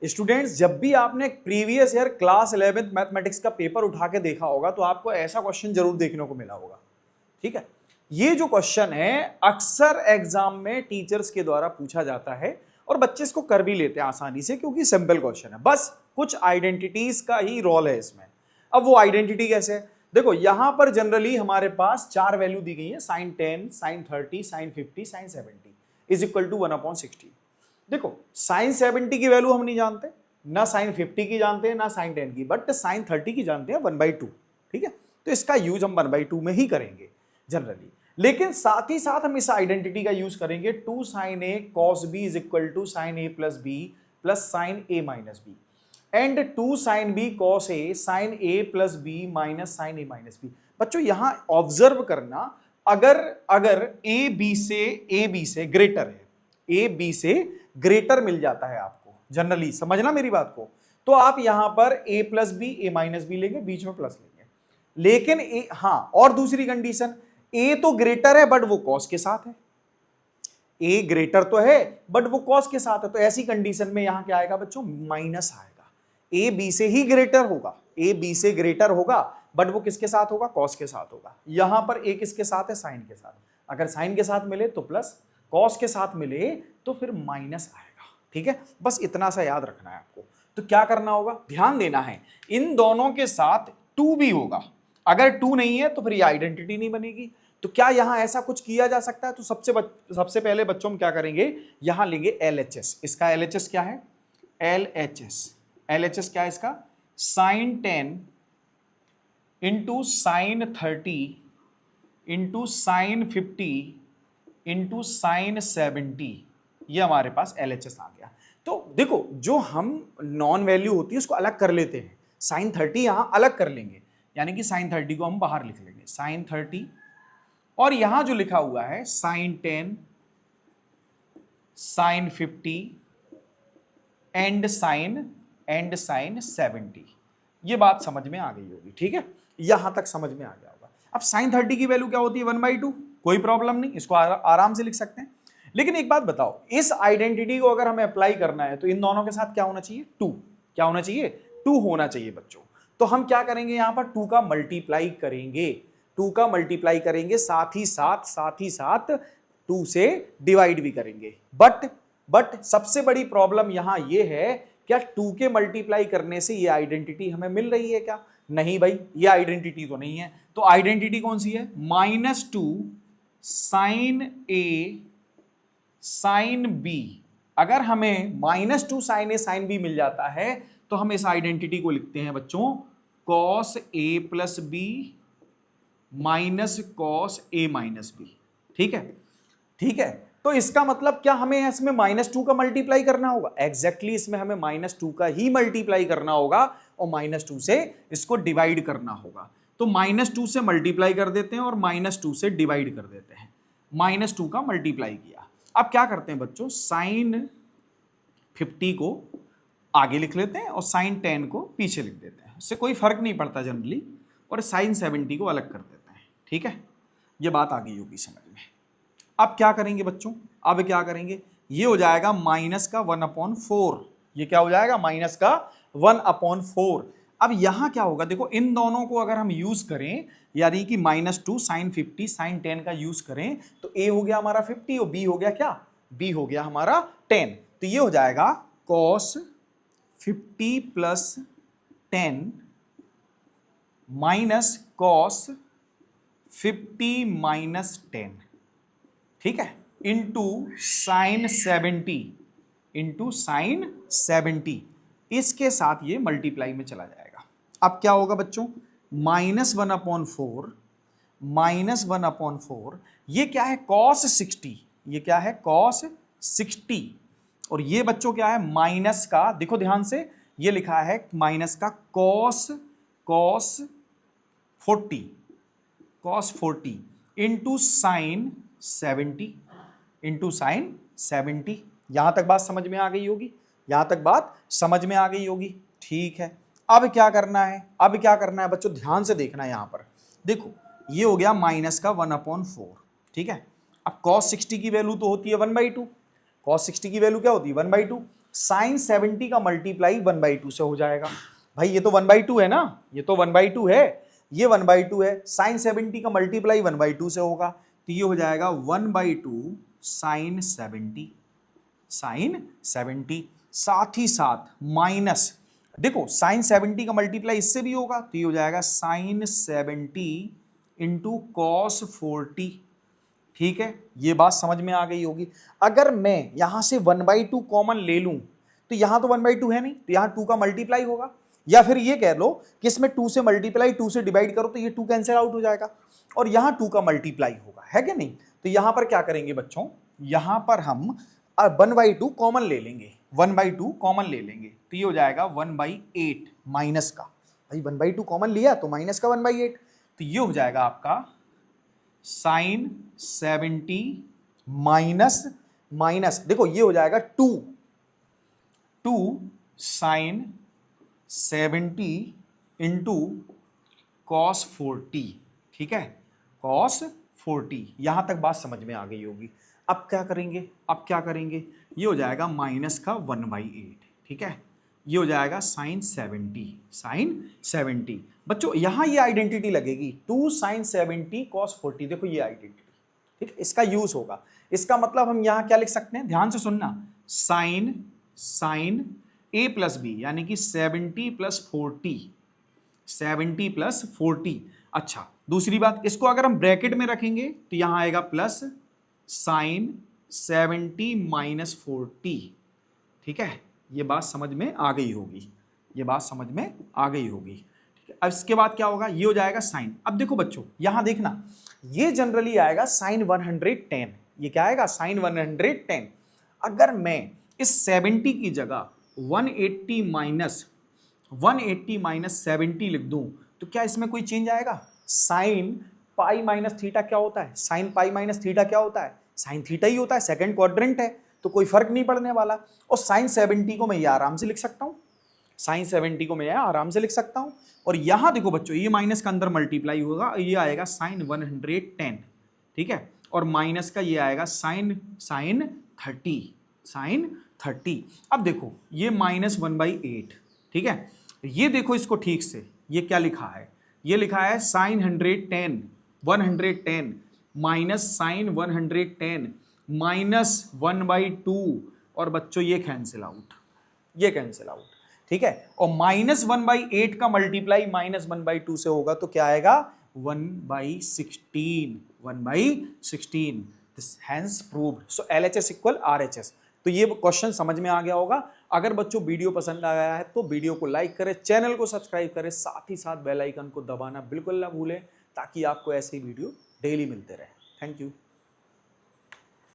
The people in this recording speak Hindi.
स्टूडेंट्स, जब भी आपने previous year class 11th mathematics का पेपर उठा के देखा होगा तो आपको ऐसा क्वेश्चन जरूर देखने को मिला होगा। ठीक है, ये जो क्वेश्चन है अक्सर एग्जाम में टीचर्स के द्वारा पूछा जाता है और बच्चे इसको कर भी लेते हैं आसानी से, क्योंकि सिंपल क्वेश्चन है, बस कुछ आइडेंटिटीज का ही रोल है इसमें। अब वो आइडेंटिटी कैसे है, देखो यहां पर जनरली हमारे पास 4 वैल्यू दी गई है, sin 10, sin 30, sin 50, sin 70 is equal to 1/60। देखो sin 70 की वैल्यू हम नहीं जानते, ना sin 50 की जानते हैं, ना sin 10 की, बट sin 30 की जानते हैं 1/2। ठीक है, तो इसका यूज हम 1/2 में ही करेंगे जनरली, लेकिन साथ ही साथ हम इस आइडेंटिटी का यूज करेंगे 2 sin a cos b is equal to sin a plus b plus sin a minus b and 2 sin b cos a sin a plus b minus sin a minus b। बच्चों यहां ऑब्जर्व करना, अगर a b से ग्रेटर है, a b से ग्रेटर मिल जाता है आपको, जनरली समझना मेरी बात को, तो आप यहां पर a plus B A minus B लेंगे, बीच में प्लस लेंगे। लेकिन हाँ, और दूसरी कंडीशन, a तो ग्रेटर है बट वो cos के साथ है, a ग्रेटर तो है बट वो cos के साथ है, तो ऐसी कंडीशन में यहां क्या आएगा बच्चों, माइनस आएगा। a b से ही ग्रेटर होगा, a b से ग्रेटर होगा बट वो किसके साथ होगा, cos के साथ होगा। यहां पर a किसके साथ है, sin के साथ, अगर sin के साथ मिले तो प्लस, cos के साथ मिले तो फिर माइनस आएगा। ठीक है, बस इतना सा याद रखना है आपको। तो क्या करना होगा, ध्यान देना है, इन दोनों के साथ 2 भी होगा, अगर 2 नहीं है तो फिर ये आइडेंटिटी नहीं बनेगी। तो क्या यहां ऐसा कुछ किया जा सकता है, तो सबसे पहले बच्चों हम क्या करेंगे, यहां लेंगे LHS। इसका LHS क्या है, LHS क्या है इसका, sin 10 into sin 30 into sin 50 into sin 70, ये हमारे पास LHS आ गया। तो देखो जो हम नॉन वैल्यू होती है उसको अलग कर लेते हैं, sin 30 यहां अलग कर लेंगे, यानी कि sin 30 को हम बाहर लिख लेंगे, sin 30, और यहां जो लिखा हुआ है sin 10, sin 50 एंड sin 70, ये बात समझ में आ गई होगी। ठीक है, यहां तक समझ में आ गया होगा। अब sin 30 की वैल्यू क्या होती है, 1/2, कोई प्रॉब्लम नहीं, इसको आराम से लिख सकते हैं। लेकिन एक बात बताओ, इस आइडेंटिटी को अगर हमें अप्लाई करना है तो इन दोनों के साथ क्या होना चाहिए, 2। क्या होना चाहिए, 2 होना चाहिए बच्चों। तो हम क्या करेंगे, यहां पर 2 का मल्टीप्लाई करेंगे, 2 का मल्टीप्लाई करेंगे, साथ ही साथ 2 से डिवाइड भी करेंगे। बट सबसे बड़ी प्रॉब्लम यहां ये है, क्या 2 के मल्टीप्लाई करने से ये आइडेंटिटी हमें मिल रही है क्या, नहीं भाई, ये आइडेंटिटी तो नहीं है। तो आइडेंटिटी कौन सी है, -2 sin a sin b। अगर हमें -2 sin a sin b मिल जाता है तो हम इस आइडेंटिटी को लिखते हैं बच्चों cos a plus b minus cos a minus b। ठीक है, ठीक है, तो इसका मतलब क्या हमें इसमें -2 का मल्टीप्लाई करना होगा, एग्जैक्टली इसमें हमें -2 का ही मल्टीप्लाई करना होगा और -2 से इसको डिवाइड करना होगा। तो -2 से मल्टीप्लाई कर देते हैं और -2 से डिवाइड कर देते हैं, -2 का मल्टीप्लाई किया। अब क्या करते हैं बच्चों, sin 50 को आगे लिख लेते हैं और sin 10 को पीछे लिख देते हैं, इससे कोई फर्क नहीं पड़ता जनरली, और sin 70 को अलग कर देते हैं। ठीक है, ये बात आ गई होगी समझ में। अब क्या करेंगे बच्चों, अब क्या करेंगे, ये हो जाएगा माइनस का 1/4, ये क्या हो जाएगा, माइनस का 1/4। अब यहां क्या होगा, देखो इन दोनों को अगर हम यूज करें, यानी कि -2 sin 50 sin 10 का यूज करें, तो a हो गया हमारा 50 और b हो गया क्या, b हो गया हमारा 10। तो ये हो जाएगा cos 50 plus 10 minus cos 50 minus 10, ठीक है, इंटू sin 70, इसके साथ ये मल्टीप्लाई में चला जाएगा। अब क्या होगा बच्चों, -1/4 -1/4, ये क्या है cos 60, ये क्या है cos 60, और ये बच्चों क्या है माइनस का, देखो ध्यान से, ये लिखा है माइनस का cos 40 इंटू sin 70, यहां तक बात समझ में आ गई होगी, यहां तक बात समझ में आ गई होगी। ठीक है, अब क्या करना है, अब क्या करना है बच्चों, ध्यान से देखना है। यहां पर देखो ये हो गया माइनस का 1/4, ठीक है। अब cos 60 की वैल्यू तो होती है 1/2, cos 60 की वैल्यू क्या होती है 1/2, साइन 70 का मल्टीप्लाई 1/2 से हो जाएगा। भाई ये तो 1/2 है ना, ये तो 1/2 है, ये 1/2 है, साइन 70 का मल्टीप्लाई 1/2 से होगा, तो ये हो जाएगा 1/2 साइन 70, साइन 70। साथ ही साथ माइनस, देखो साइन 70 का मल्टीप्लाई इससे भी होगा, तो ये हो जाएगा साइन 70 इंटू कॉस 40। ठीक है, ये बात समझ में आ गई होगी। अगर मैं यहां से 1/2 कॉमन ले लूं तो यहां तो 1/2 है नहीं, तो यहां 2 का मल्टीप्लाई होगा, या फिर ये कह लो कि इसमें 2 से मल्टीप्लाई 2 से डिवाइड करो तो ये 2 कैंसिल आउट हो जाएगा, और यहां 2 का मल्टीप्लाई होगा, है कि नहीं। तो यहां पर क्या करेंगे बच्चों, यहां पर हम 1/2 कॉमन ले लेंगे, 1/2 कॉमन ले लेंगे, तो ये हो जाएगा 1/8 माइनस का, भाई 1/2 कॉमन लिया तो माइनस का 1/8, तो ये हो जाएगा आपका साइन 70 माइनस माइनस, देखो ये हो जाएगा 2 साइन 70 इंटू कॉस 40। ठीक है, कॉस 40, यहां तक बात समझ में आ गई होगी। अब क्या करेंगे, अब क्या करेंगे, ये हो जाएगा माइनस का 1/8। ठीक है, ये हो जाएगा साइन 70, साइन 70। बच्चों यहां ये आइडेंटिटी लगेगी, 2 साइन 70 कॉस 40, देखो ये आइडेंटिटी, ठीक है, इसका यूज होगा। इसका मतलब हम यहां क्या लिख सकते हैं, ध्यान से सुनना, साइन a प्लस बी, यानी कि 70 प्लस 40, 70 प्लस 40। अच्छा, दूसरी बात, इसको अगर हम ब्रैकेट में रखेंगे तो यहां आएगा प्लस साइन 70 माइनस 40। ठीक है, ये बात समझ में आ गई होगी, ये बात समझ में आ गई होगी। ठीक है, अब इसके बाद क्या होगा, ये हो जाएगा साइन। अब देखो बच्चों यहां देखना, ये जनरली आएगा साइन 110, ये क्या आएगा, साइन 110। अगर मैं इस 70 की जगह 180 माइनस 70 लिख दूं तो क्या इसमें कोई चेंज आएगा। साइन पाई माइनस थीटा क्या होता है, साइन पाई माइनस थीटा क्या होता है, साइन थीटा ही होता है, सेकंड क्वाड्रेंट है, तो कोई फर्क नहीं पड़ने वाला। और साइन 70 को मैं ये आराम से लिख सकता हूं, साइन 70 को मैं आराम से लिख सकता हूं। और यहां देखो बच्चों, ये माइनस का अंदर मल्टीप्लाई होगा, ये आएगा साइन 110। ठीक है, और माइनस का ये आएगा साइन 30। अब देखो ये माइनस 1/8। ठीक है, ये देखो इसको ठीक से, ये क्या लिखा है, ये लिखा है साइन 110 माइनस साइन 110 माइनस 1/2, और बच्चों ये कैंसिल आउट, ये कैंसिल आउट। ठीक है, और माइनस 1/8 का मल्टीप्लाई माइनस 1/2 से होगा तो क्या आएगा, 1/16। This hence proved. So LHS equal RHS। तो ये क्वेश्चन समझ में आ गया होगा। अगर बच्चों वीडियो पसंद आया है तो वीडियो को लाइक करें, चैनल को सब्सक्राइब करें, साथ ही साथ बेल आइकन को दबाना बिल्कुल ना भूलें, ताकि आपको ऐसे वीडियो डेली मिलते रहे। Thank you.